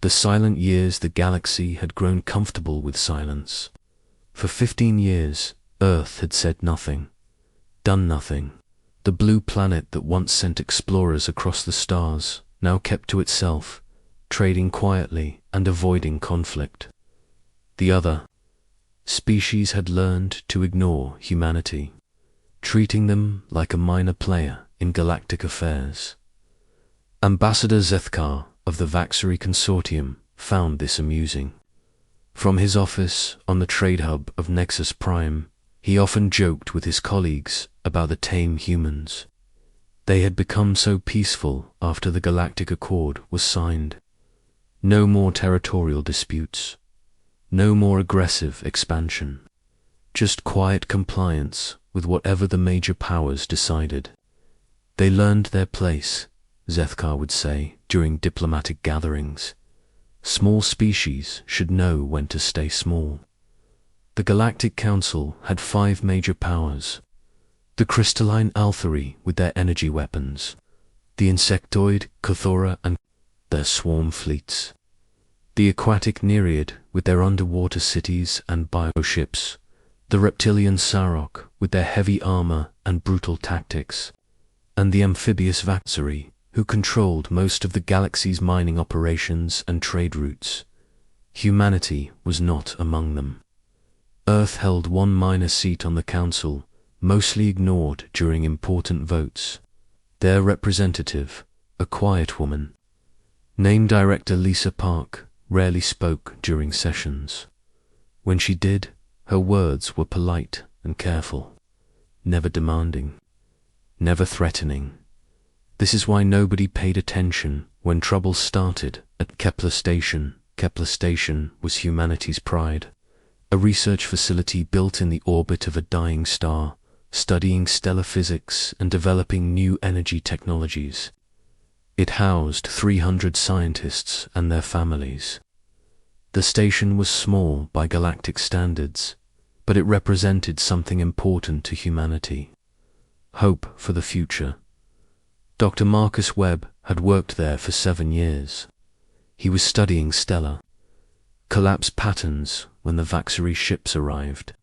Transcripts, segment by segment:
The silent years the galaxy had grown comfortable with silence. For 15 years, Earth had said nothing, done nothing. The blue planet that once sent explorers across the stars now kept to itself, trading quietly and avoiding conflict. The other species had learned to ignore humanity, treating them like a minor player in galactic affairs. Ambassador Zethkar of the Vaxery Consortium found this amusing. From his office on the trade hub of Nexus Prime, he often joked with his colleagues about the tame humans. They had become so peaceful after the Galactic Accord was signed. No more territorial disputes. No more aggressive expansion. Just quiet compliance with whatever the major powers decided. They learned their place, Zethkar would say during diplomatic gatherings. Small species should know when to stay small. The Galactic Council had 5 major powers. The crystalline Althari with their energy weapons, the insectoid Kothora and their swarm fleets, the aquatic Nereid with their underwater cities and bioships, the reptilian Sarok with their heavy armor and brutal tactics, and the amphibious Vaxery, who controlled most of the galaxy's mining operations and trade routes. Humanity was not among them. Earth held one minor seat on the council, mostly ignored during important votes. Their representative, a quiet woman, named Director Lisa Park, rarely spoke during sessions. When she did, her words were polite and careful, never demanding, never threatening. This is why nobody paid attention when trouble started at Kepler Station. Kepler Station was humanity's pride, a research facility built in the orbit of a dying star, studying stellar physics and developing new energy technologies. It housed 300 scientists and their families. The station was small by galactic standards, but it represented something important to humanity. Hope for the future. Dr. Marcus Webb had worked there for 7 years. He was studying stellar collapse patterns when the Vaxery ships arrived.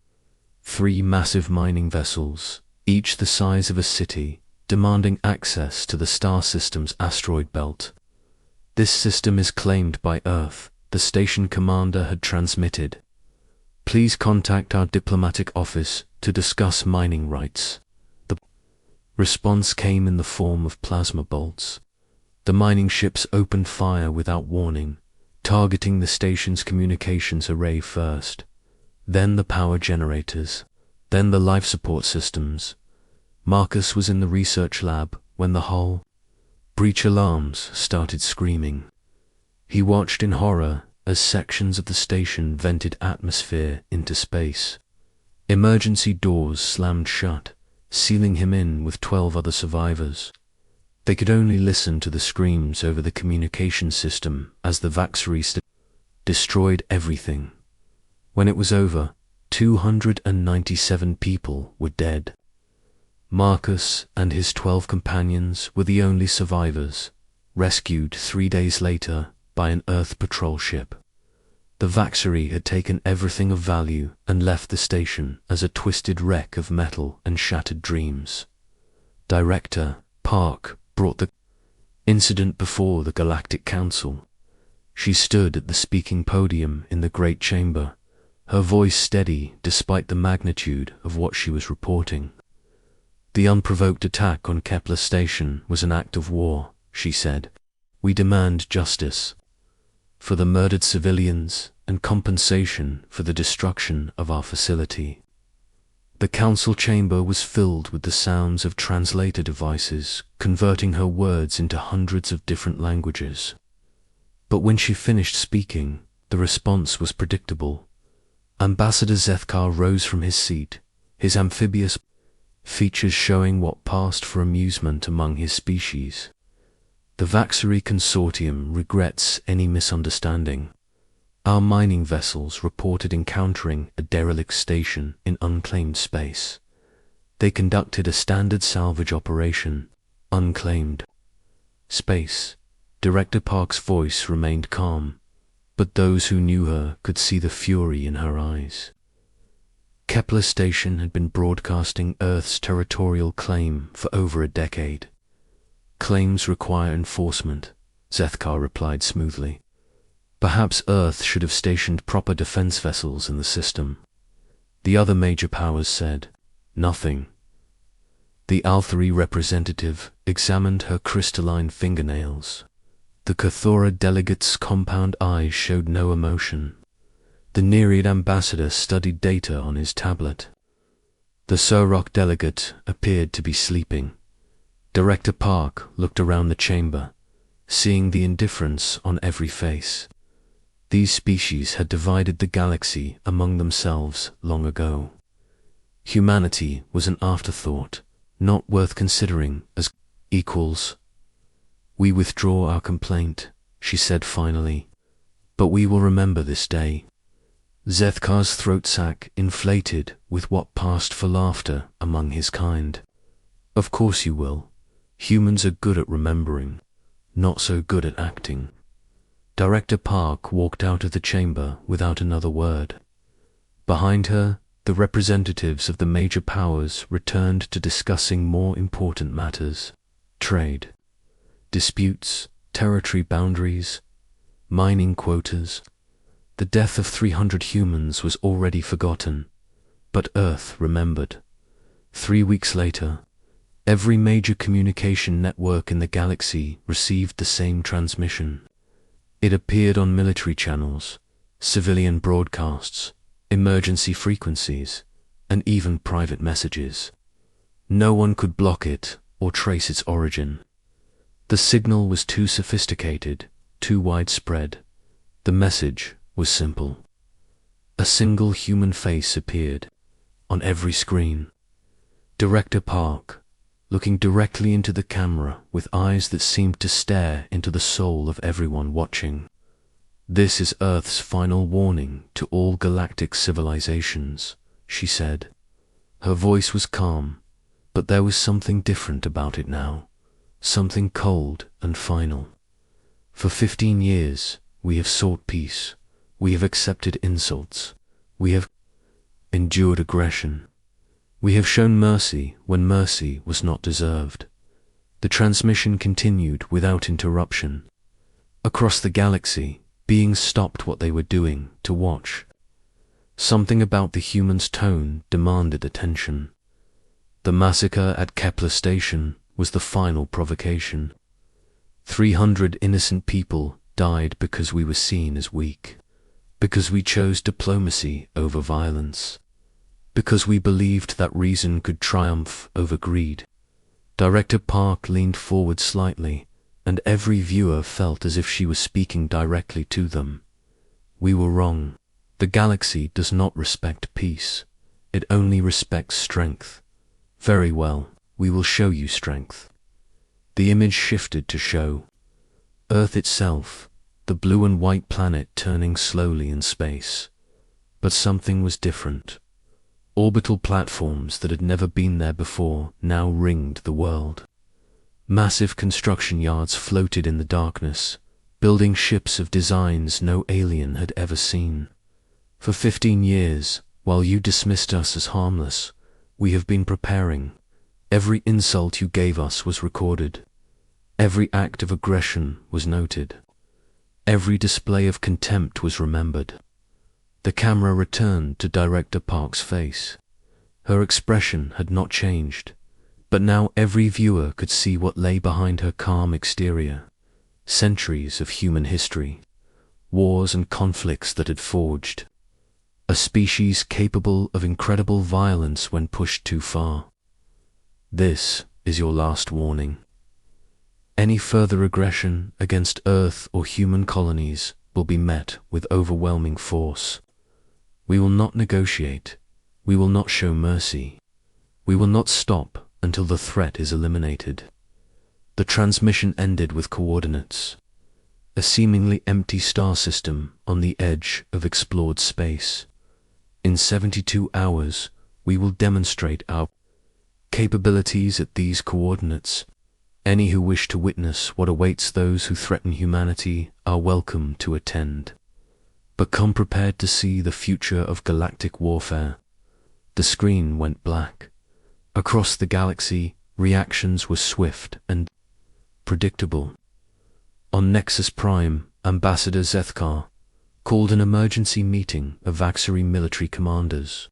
3 massive mining vessels, each the size of a city, demanding access to the star system's asteroid belt. This system is claimed by Earth, the station commander had transmitted. Please contact our diplomatic office to discuss mining rights. The response came in the form of plasma bolts. The mining ships opened fire without warning, targeting the station's communications array first, then the power generators, then the life support systems. Marcus was in the research lab when the hull breach alarms started screaming. He watched in horror as sections of the station vented atmosphere into space. Emergency doors slammed shut, sealing him in with 12 other survivors. They could only listen to the screams over the communication system as the Vaxery destroyed everything. When it was over, 297 people were dead. Marcus and his 12 companions were the only survivors, rescued 3 days later by an Earth patrol ship. The Vaxery had taken everything of value and left the station as a twisted wreck of metal and shattered dreams. Director Park brought the incident before the Galactic Council. She stood at the speaking podium in the Great Chamber, her voice steady despite the magnitude of what she was reporting. The unprovoked attack on Kepler Station was an act of war, she said. We demand justice for the murdered civilians and compensation for the destruction of our facility. The council chamber was filled with the sounds of translator devices, converting her words into hundreds of different languages. But when she finished speaking, the response was predictable. Ambassador Zethkar rose from his seat, his amphibious features showing what passed for amusement among his species. The Vaxery Consortium regrets any misunderstanding. Our mining vessels reported encountering a derelict station in unclaimed space. They conducted a standard salvage operation, unclaimed space. Director Park's voice remained calm, but those who knew her could see the fury in her eyes. Kepler Station had been broadcasting Earth's territorial claim for over a decade. Claims require enforcement, Zethkar replied smoothly. Perhaps Earth should have stationed proper defense vessels in the system. The other major powers said, nothing. The Althari representative examined her crystalline fingernails. The Cathora delegate's compound eyes showed no emotion. The Nereid ambassador studied data on his tablet. The Surrock delegate appeared to be sleeping. Director Park looked around the chamber, seeing the indifference on every face. These species had divided the galaxy among themselves long ago. Humanity was an afterthought, not worth considering as equals. We withdraw our complaint, she said finally, but we will remember this day. Zethkar's throat sac inflated with what passed for laughter among his kind. Of course you will. Humans are good at remembering, not so good at acting. Director Park walked out of the chamber without another word. Behind her, the representatives of the major powers returned to discussing more important matters: trade, disputes, territory boundaries, mining quotas. The death of 300 humans was already forgotten, but Earth remembered. 3 weeks later, every major communication network in the galaxy received the same transmission. It appeared on military channels, civilian broadcasts, emergency frequencies, and even private messages. No one could block it or trace its origin. The signal was too sophisticated, too widespread. The message was simple. A single human face appeared on every screen. Director Park, looking directly into the camera with eyes that seemed to stare into the soul of everyone watching. This is Earth's final warning to all galactic civilizations, she said. Her voice was calm, but there was something different about it now, something cold and final. For 15 years, we have sought peace. We have accepted insults. We have endured aggression. We have shown mercy when mercy was not deserved. The transmission continued without interruption. Across the galaxy, beings stopped what they were doing to watch. Something about the human's tone demanded attention. The massacre at Kepler Station was the final provocation. 300 innocent people died because we were seen as weak, because we chose diplomacy over violence, because we believed that reason could triumph over greed. Director Park leaned forward slightly, and every viewer felt as if she was speaking directly to them. We were wrong. The galaxy does not respect peace. It only respects strength. Very well, we will show you strength. The image shifted to show Earth itself, the blue and white planet turning slowly in space. But something was different. Orbital platforms that had never been there before now ringed the world. Massive construction yards floated in the darkness, building ships of designs no alien had ever seen. For 15 years, while you dismissed us as harmless, we have been preparing. Every insult you gave us was recorded. Every act of aggression was noted. Every display of contempt was remembered. The camera returned to Director Park's face. Her expression had not changed, but now every viewer could see what lay behind her calm exterior. Centuries of human history, wars and conflicts that had forged. A species capable of incredible violence when pushed too far. This is your last warning. Any further aggression against Earth or human colonies will be met with overwhelming force. We will not negotiate. We will not show mercy. We will not stop until the threat is eliminated. The transmission ended with coordinates. A seemingly empty star system on the edge of explored space. In 72 hours, we will demonstrate our capabilities at these coordinates. Any who wish to witness what awaits those who threaten humanity are welcome to attend. but come prepared to see the future of galactic warfare. The screen went black. Across the galaxy, reactions were swift and predictable. On Nexus Prime, Ambassador Zethkar called an emergency meeting of Vaxari military commanders.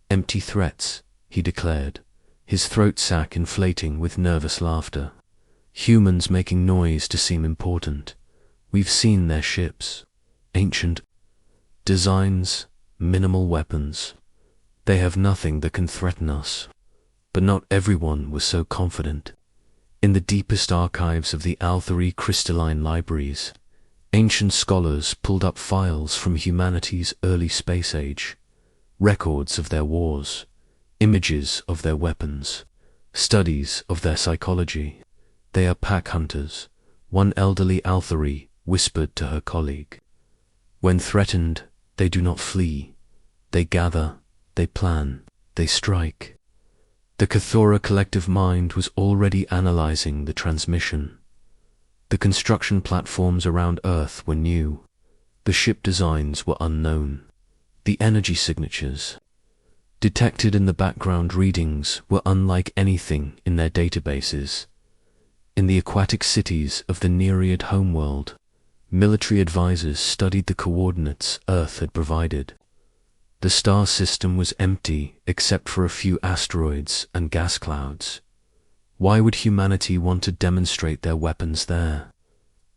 "Empty threats," he declared, his throat sac inflating with nervous laughter. "Humans making noise to seem important. We've seen their ships. Ancient designs, minimal weapons. They have nothing that can threaten us." But not everyone was so confident. In the deepest archives of the Althari crystalline libraries, ancient scholars pulled up files from humanity's early space age, records of their wars, images of their weapons, studies of their psychology. "They are pack hunters," one elderly Althari whispered to her colleague. "When threatened, they do not flee. They gather, they plan, they strike." The Cathora collective mind was already analyzing the transmission. The construction platforms around Earth were new. The ship designs were unknown. The energy signatures detected in the background readings were unlike anything in their databases. In the aquatic cities of the Nereid homeworld, military advisors studied the coordinates Earth had provided. The star system was empty except for a few asteroids and gas clouds. Why would humanity want to demonstrate their weapons there?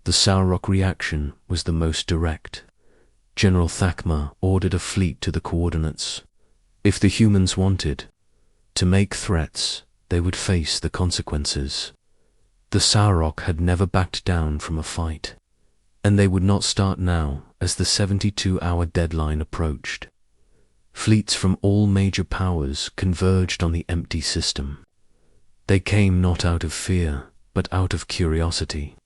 The Saurok reaction was the most direct. General Thakma ordered a fleet to the coordinates. If the humans wanted to make threats, they would face the consequences. The Saurok had never backed down from a fight, and they would not start now as the 72-hour deadline approached. Fleets from all major powers converged on the empty system. They came not out of fear, but out of curiosity.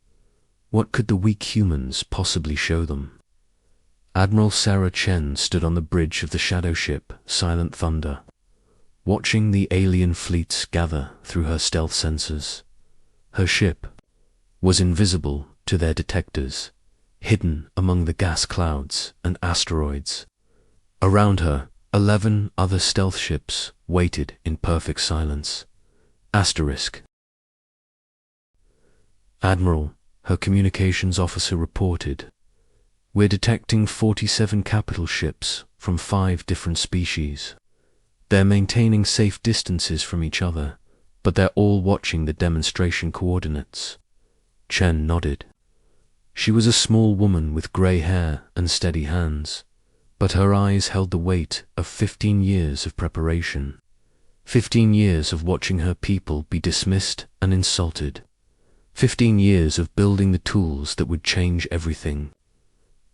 What could the weak humans possibly show them? Admiral Sarah Chen stood on the bridge of the shadow ship Silent Thunder, watching the alien fleets gather through her stealth sensors. Her ship was invisible to their detectors, hidden among the gas clouds and asteroids. Around her, 11 other stealth ships waited in perfect silence. Admiral, her communications officer reported, "We're detecting 47 capital ships from 5 different species. They're maintaining safe distances from each other, but they're all watching the demonstration coordinates." Chen nodded. She was a small woman with grey hair and steady hands, but her eyes held the weight of 15 years of preparation. 15 years of watching her people be dismissed and insulted. 15 years of building the tools that would change everything.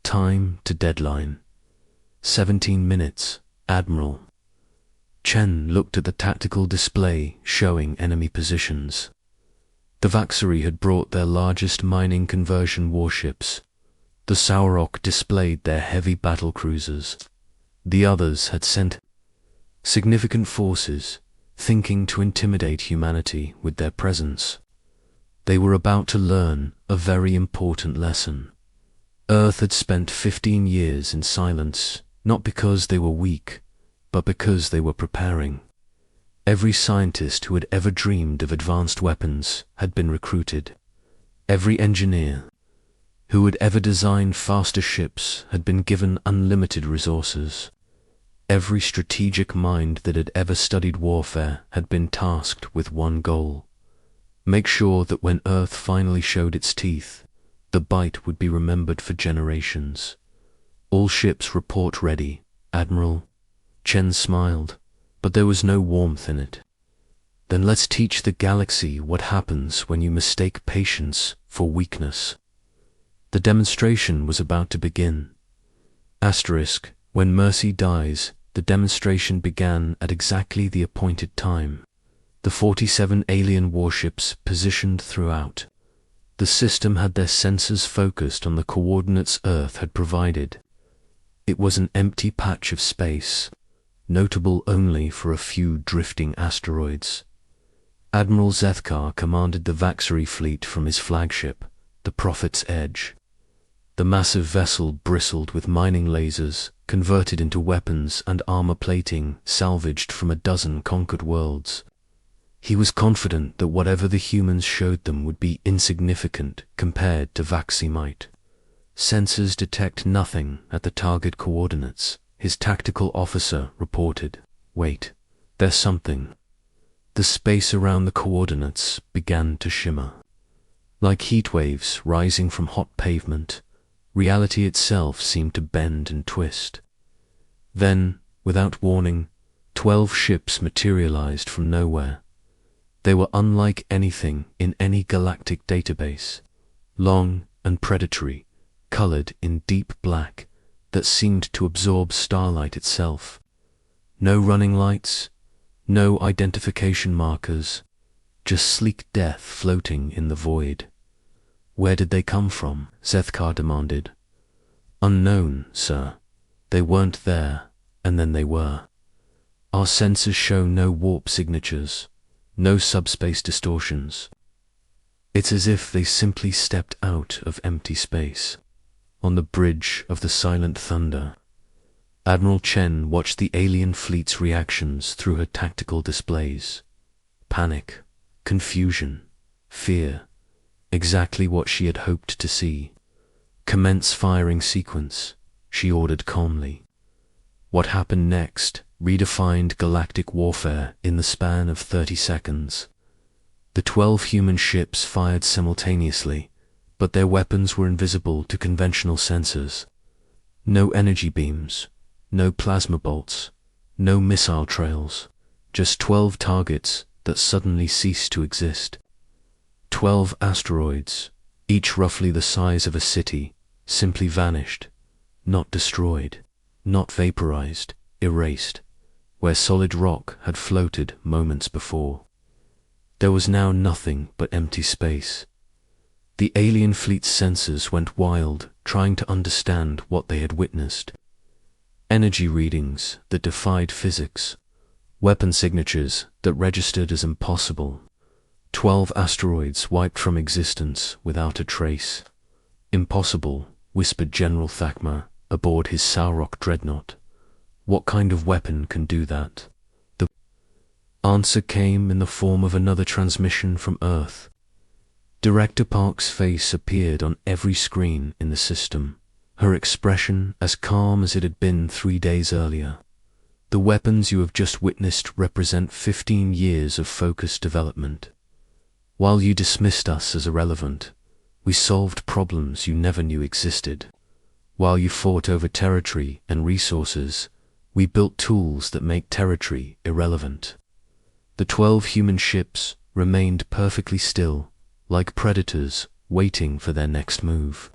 Time to deadline. 17 minutes, Admiral. Chen looked at the tactical display showing enemy positions. The Vaxari had brought their largest mining conversion warships. The Saurok displayed their heavy battle cruisers. The others had sent significant forces, thinking to intimidate humanity with their presence. They were about to learn a very important lesson. Earth had spent 15 years in silence, not because they were weak, but because they were preparing. Every scientist who had ever dreamed of advanced weapons had been recruited. Every engineer who had ever designed faster ships had been given unlimited resources. Every strategic mind that had ever studied warfare had been tasked with one goal: make sure that when Earth finally showed its teeth, the bite would be remembered for generations. "All ships report ready, Admiral." Chen smiled, but there was no warmth in it. "Then let's teach the galaxy what happens when you mistake patience for weakness." The demonstration was about to begin. When Mercy dies, the demonstration began at exactly the appointed time. The 47 alien warships positioned throughout. The system had their sensors focused on the coordinates Earth had provided. It was an empty patch of space, notable only for a few drifting asteroids. Admiral Zethkar commanded the Vaxari fleet from his flagship, the Prophet's Edge. The massive vessel bristled with mining lasers, converted into weapons and armor plating salvaged from a dozen conquered worlds. He was confident that whatever the humans showed them would be insignificant compared to Vaxi might. Sensors detect nothing at the target coordinates, his tactical officer reported. Wait, there's something. The space around the coordinates began to shimmer. Like heat waves rising from hot pavement, reality itself seemed to bend and twist. Then, without warning, 12 ships materialized from nowhere. They were unlike anything in any galactic database, long and predatory, colored in deep black that seemed to absorb starlight itself. No running lights, no identification markers, just sleek death floating in the void. Where did they come from? Zethkar demanded. Unknown, sir. They weren't there, and then they were. Our sensors show no warp signatures, no subspace distortions. It's as if they simply stepped out of empty space. On the bridge of the Silent Thunder, Admiral Chen watched the alien fleet's reactions through her tactical displays. Panic, confusion, fear, exactly what she had hoped to see. Commence firing sequence, she ordered calmly. What happened next redefined galactic warfare in the span of 30 seconds. The 12 human ships fired simultaneously, but their weapons were invisible to conventional sensors. No energy beams, no plasma bolts, no missile trails, just 12 targets that suddenly ceased to exist. 12 asteroids, each roughly the size of a city, simply vanished, not destroyed, not vaporized, erased, where solid rock had floated moments before. There was now nothing but empty space. The alien fleet's sensors went wild, trying to understand what they had witnessed. Energy readings that defied physics, weapon signatures that registered as impossible. 12 asteroids wiped from existence without a trace. Impossible, whispered General Thakma aboard his Saurok dreadnought. What kind of weapon can do that? The answer came in the form of another transmission from Earth. Director Park's face appeared on every screen in the system, her expression as calm as it had been 3 days earlier. The weapons you have just witnessed represent 15 years of focused development. While you dismissed us as irrelevant, we solved problems you never knew existed. While you fought over territory and resources, we built tools that make territory irrelevant. The 12 human ships remained perfectly still, like predators waiting for their next move.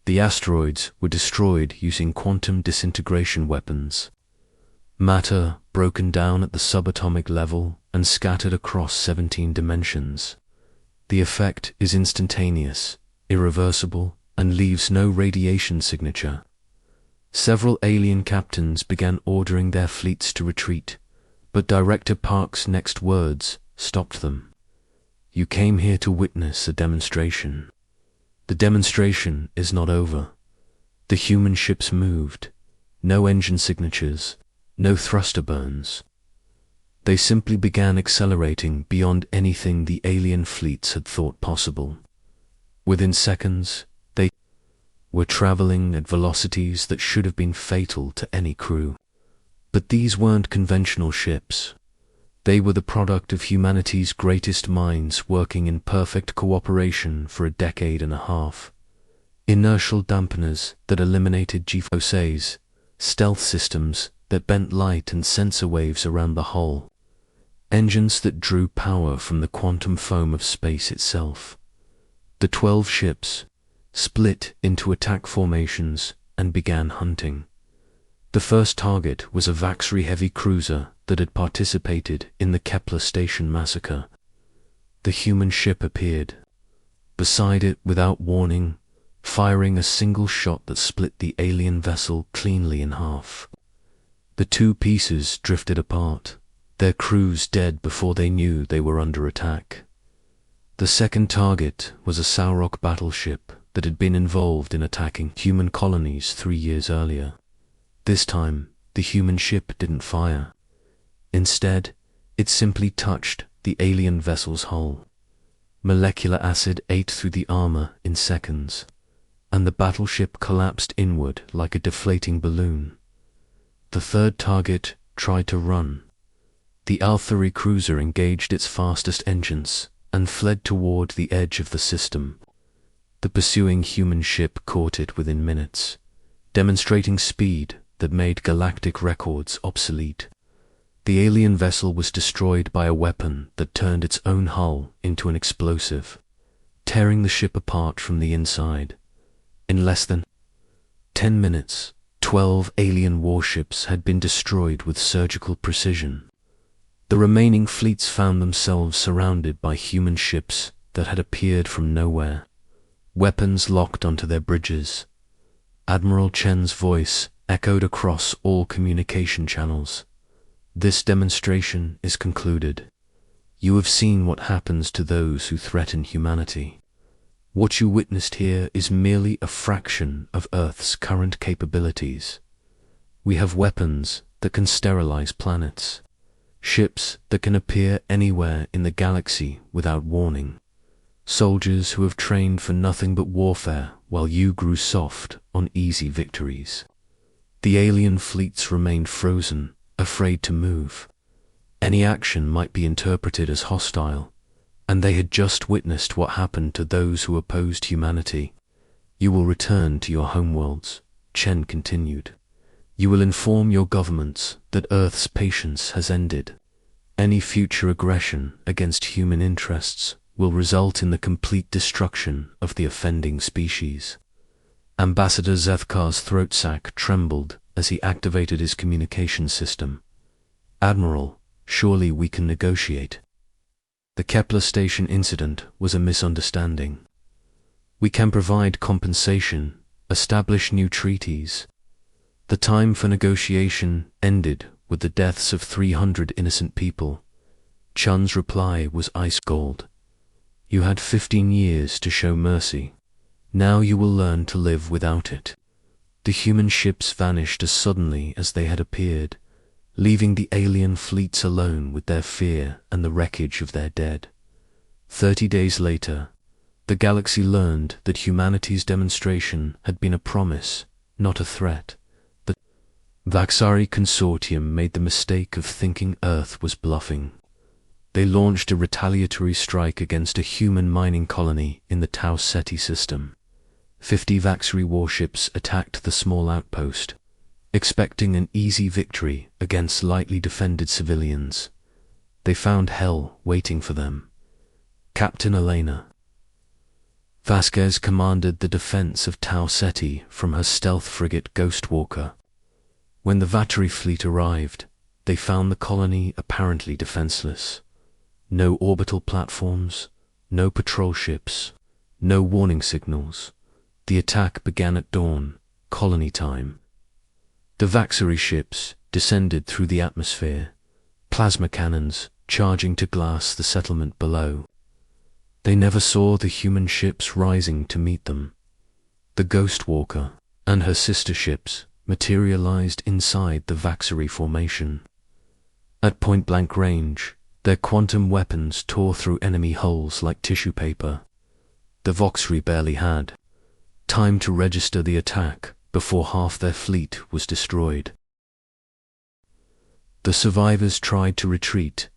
The asteroids were destroyed using quantum disintegration weapons. Matter broken down at the subatomic level and scattered across 17 dimensions. The effect is instantaneous, irreversible, and leaves no radiation signature. Several alien captains began ordering their fleets to retreat, but Director Park's next words stopped them. You came here to witness a demonstration. The demonstration is not over. The human ships moved. No engine signatures, no thruster burns. They simply began accelerating beyond anything the alien fleets had thought possible. Within seconds, they were traveling at velocities that should have been fatal to any crew. But these weren't conventional ships. They were the product of humanity's greatest minds working in perfect cooperation for a decade and a half. Inertial dampeners that eliminated GFOSAs, stealth systems that bent light and sensor waves around the hull, engines that drew power from the quantum foam of space itself. The 12 ships split into attack formations and began hunting. The first target was a Vaxri heavy cruiser that had participated in the Kepler Station massacre. The human ship appeared beside it without warning, firing a single shot that split the alien vessel cleanly in half. The two pieces drifted apart, their crews dead before they knew they were under attack. The second target was a Saurok battleship that had been involved in attacking human colonies 3 years earlier. This time, the human ship didn't fire. Instead, it simply touched the alien vessel's hull. Molecular acid ate through the armor in seconds, and the battleship collapsed inward like a deflating balloon. The third target tried to run. The Althari cruiser engaged its fastest engines and fled toward the edge of the system. The pursuing human ship caught it within minutes, demonstrating speed that made galactic records obsolete. The alien vessel was destroyed by a weapon that turned its own hull into an explosive, tearing the ship apart from the inside. In less than 10 minutes, 12 alien warships had been destroyed with surgical precision. The remaining fleets found themselves surrounded by human ships that had appeared from nowhere, weapons locked onto their bridges. Admiral Chen's voice echoed across all communication channels. This demonstration is concluded. You have seen what happens to those who threaten humanity. What you witnessed here is merely a fraction of Earth's current capabilities. We have weapons that can sterilize planets, ships that can appear anywhere in the galaxy without warning, soldiers who have trained for nothing but warfare while you grew soft on easy victories. The alien fleets remained frozen, afraid to move. Any action might be interpreted as hostile, and they had just witnessed what happened to those who opposed humanity. You will return to your homeworlds, Chen continued. You will inform your governments that Earth's patience has ended. Any future aggression against human interests will result in the complete destruction of the offending species. Ambassador Zethkar's throat sac trembled as he activated his communication system. Admiral, surely we can negotiate. The Kepler station incident was a misunderstanding. We can provide compensation, establish new treaties. The time for negotiation ended with the deaths of 300 innocent people. Chun's reply was ice cold. You had 15 years to show mercy. Now you will learn to live without it. The human ships vanished as suddenly as they had appeared, leaving the alien fleets alone with their fear and the wreckage of their dead. 30 days later, the galaxy learned that humanity's demonstration had been a promise, not a threat. The Vaxari Consortium made the mistake of thinking Earth was bluffing. They launched a retaliatory strike against a human mining colony in the Tau Ceti system. 50 Vaxari warships attacked the small outpost, expecting an easy victory against lightly defended civilians. They found hell waiting for them. Captain Elena Vasquez commanded the defense of Tau Ceti from her stealth frigate Ghostwalker. When the Vatari fleet arrived, they found the colony apparently defenseless. No orbital platforms, no patrol ships, no warning signals. The attack began at dawn, colony time. The Vaxari ships descended through the atmosphere, plasma cannons charging to glass the settlement below. They never saw the human ships rising to meet them. The Ghostwalker and her sister ships materialized inside the Vaxari formation. At point-blank range, their quantum weapons tore through enemy hulls like tissue paper. The Voxri barely had time to register the attack before half their fleet was destroyed. The survivors tried to retreat,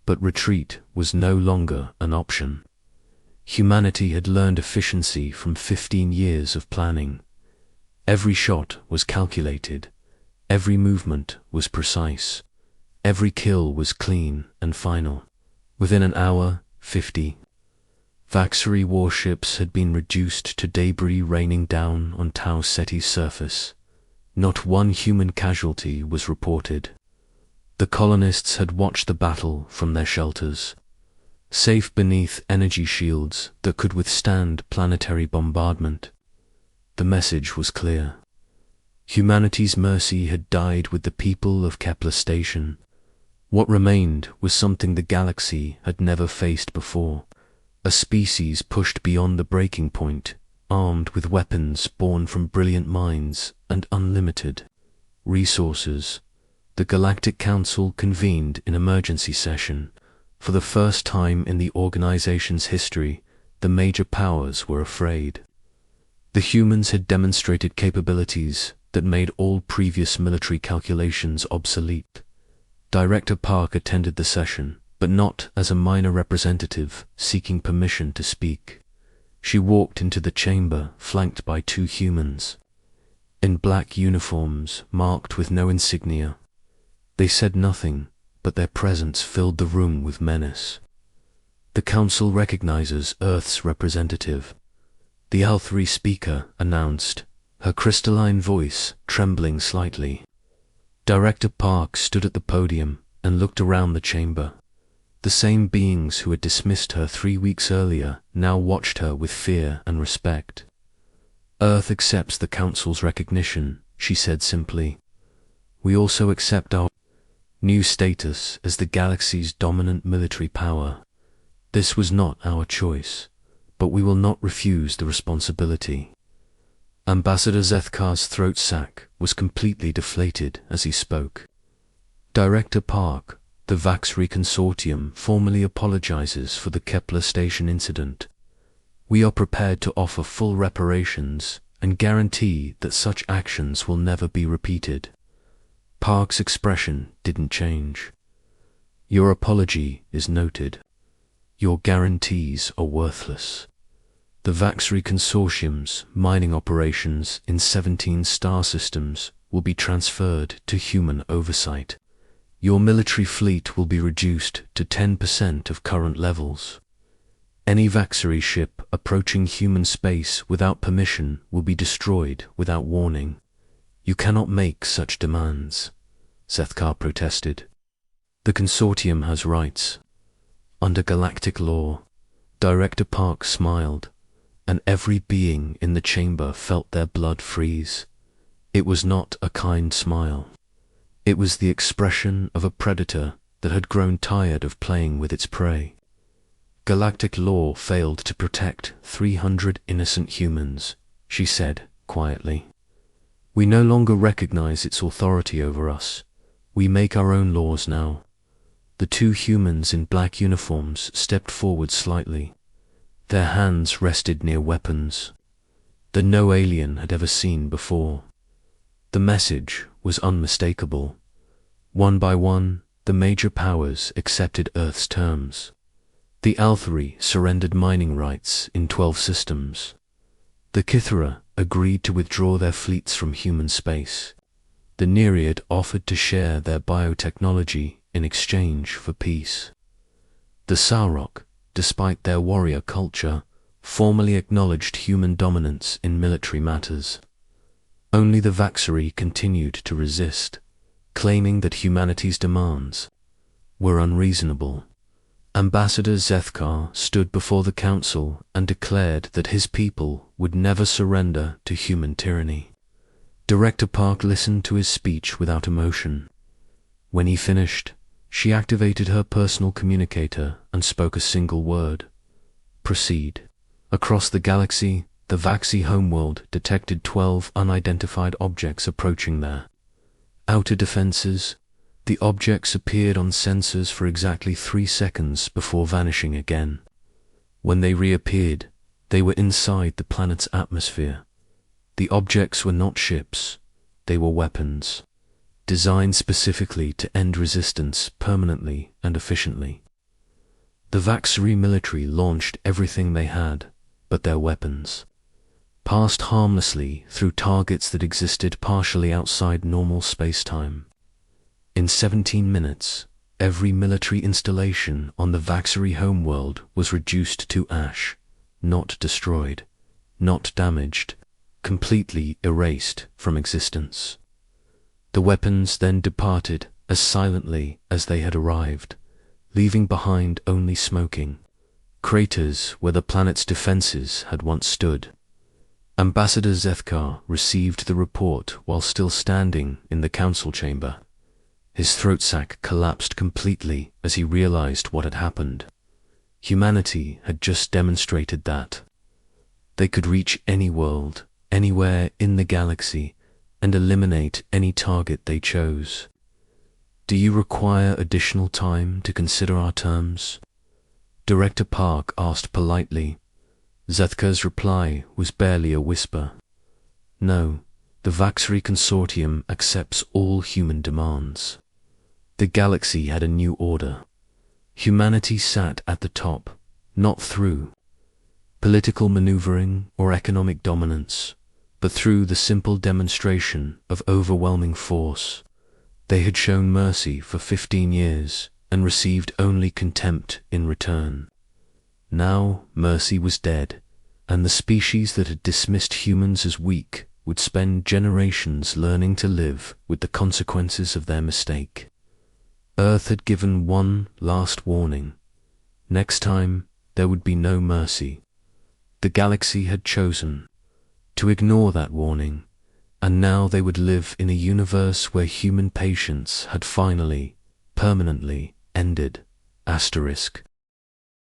but retreat was no longer an option. Humanity had learned efficiency from 15 years of planning. Every shot was calculated, every movement was precise, every kill was clean and final. Within an hour, 50 Vaxari warships had been reduced to debris raining down on Tau Ceti's surface. Not one human casualty was reported. The colonists had watched the battle from their shelters, safe beneath energy shields that could withstand planetary bombardment. The message was clear. Humanity's mercy had died with the people of Kepler Station. What remained was something the galaxy had never faced before. A species pushed beyond the breaking point, armed with weapons born from brilliant minds and unlimited resources, the Galactic Council convened an emergency session. For the first time in the organization's history, the major powers were afraid. The humans had demonstrated capabilities that made all previous military calculations obsolete. Director Park attended the session, but not as a minor representative seeking permission to speak. She walked into the chamber flanked by two humans in black uniforms marked with no insignia. They said nothing, but their presence filled the room with menace. The council recognizes Earth's representative. The L3 speaker announced, her crystalline voice trembling slightly. Director Park stood at the podium and looked around the chamber. The same beings who had dismissed her 3 weeks earlier now watched her with fear and respect. Earth accepts the Council's recognition, she said simply. We also accept our new status as the galaxy's dominant military power. This was not our choice, but we will not refuse the responsibility. Ambassador Zethkar's throat sac was completely deflated as he spoke. Director Park, the Vaxri Consortium formally apologizes for the Kepler Station incident. We are prepared to offer full reparations and guarantee that such actions will never be repeated. Park's expression didn't change. Your apology is noted. Your guarantees are worthless. The Vaxri Consortium's mining operations in 17 star systems will be transferred to human oversight. Your military fleet will be reduced to 10% of current levels. Any Vaxri ship approaching human space without permission will be destroyed without warning. You cannot make such demands, Zethkar protested. The consortium has rights. Under galactic law, Director Park smiled, and every being in the chamber felt their blood freeze. It was not a kind smile. It was the expression of a predator that had grown tired of playing with its prey. Galactic law failed to protect 300 innocent humans, she said quietly. We no longer recognize its authority over us. We make our own laws now. The two humans in black uniforms stepped forward slightly. Their hands rested near weapons that no alien had ever seen before. The message was unmistakable. One by one, the major powers accepted Earth's terms. The Althari surrendered mining rights in 12 systems. The Kithara agreed to withdraw their fleets from human space. The Nereid offered to share their biotechnology in exchange for peace. The Saurok, despite their warrior culture, formally acknowledged human dominance in military matters. Only the Vaxari continued to resist, claiming that humanity's demands were unreasonable. Ambassador Zethkar stood before the council and declared that his people would never surrender to human tyranny. Director Park listened to his speech without emotion. When he finished, she activated her personal communicator and spoke a single word. Proceed. Across the galaxy, the Vaxi homeworld detected 12 unidentified objects approaching their outer defenses. The objects appeared on sensors for exactly 3 seconds before vanishing again. When they reappeared, they were inside the planet's atmosphere. The objects were not ships, they were weapons, designed specifically to end resistance permanently and efficiently. The Vaxri military launched everything they had, but their weapons passed harmlessly through targets that existed partially outside normal space-time. In 17 minutes, every military installation on the Vaxari homeworld was reduced to ash, not destroyed, not damaged, completely erased from existence. The weapons then departed as silently as they had arrived, leaving behind only smoking craters where the planet's defenses had once stood. Ambassador Zethkar received the report while still standing in the council chamber. His throat sac collapsed completely as he realized what had happened. Humanity had just demonstrated that They could reach any world, anywhere in the galaxy, and eliminate any target they chose. Do you require additional time to consider our terms? Director Park asked politely. Zathka's reply was barely a whisper. No, the Vaxry Consortium accepts all human demands. The galaxy had a new order. Humanity sat at the top, not through political maneuvering or economic dominance, but through the simple demonstration of overwhelming force. They had shown mercy for 15 years and received only contempt in return. Now mercy was dead, and the species that had dismissed humans as weak would spend generations learning to live with the consequences of their mistake. Earth had given one last warning. Next time, there would be no mercy. The galaxy had chosen to ignore that warning, and now they would live in a universe where human patience had finally, permanently ended. Asterisk.